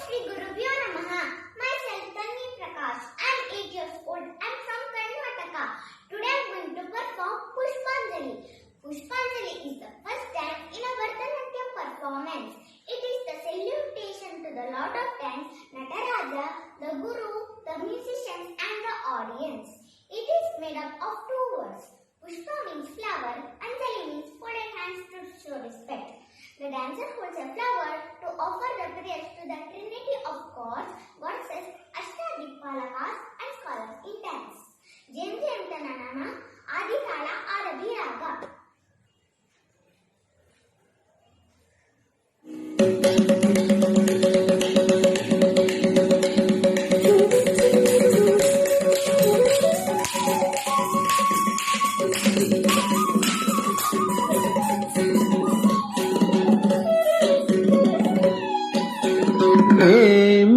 Shri Gurubhyo Namaha. Myself Tanvi Prakash. I am 8 years old. I am from Karnataka. Today I am going to perform Pushpanjali. Pushpanjali is the first dance in a Bharatanatyam performance. It is the salutation to the Lord of Dance, Nataraja, the Guru, the musicians and the audience. It is made up of 2 words. Pushpa means flower, Anjali means folded hands to show respect. The dancer holds a flower to offer the prayers to the Trinity of gods, goddesses, Ashtadikpalakas and scholars in dance. Jem Jem Tananana, Adikala Arabhi Raga.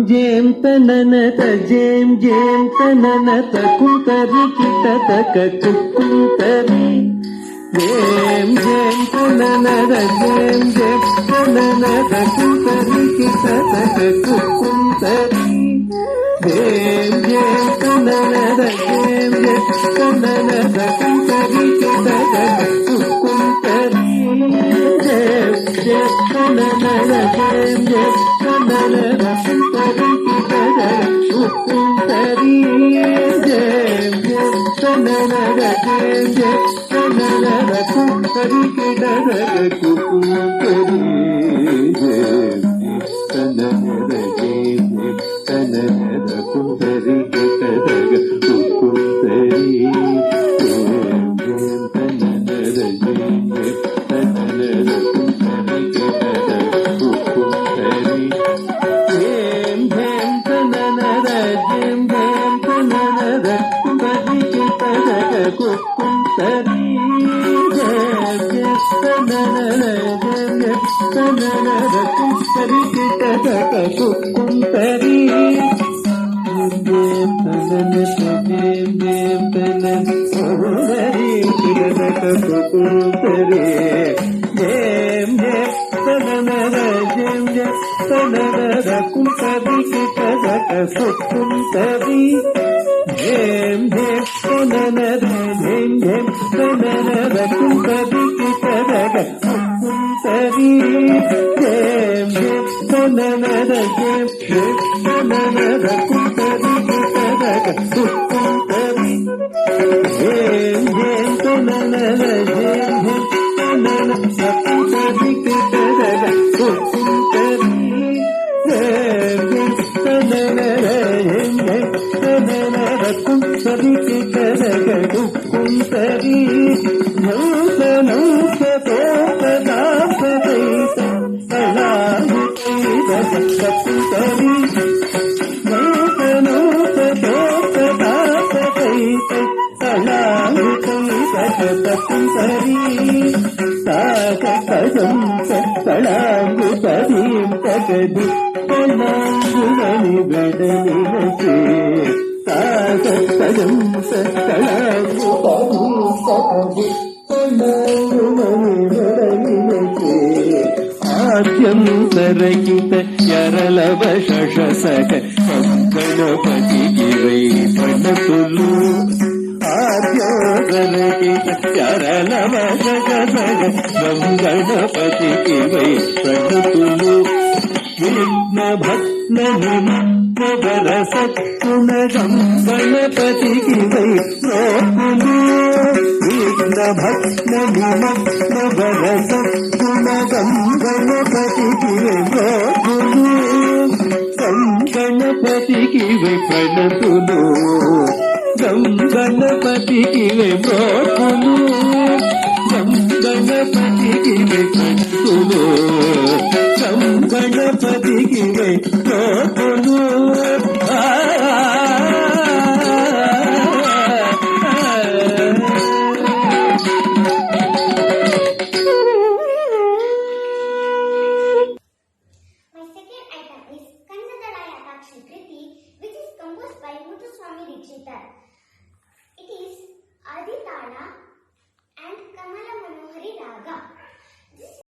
Jem tananata jem tananata kuntari kitata kuntari jem tananata jem tananata kuntari kitata kuntari jem tananata jem tananata kuntari kitata kuntari jem tananata jem tananata గణపతికి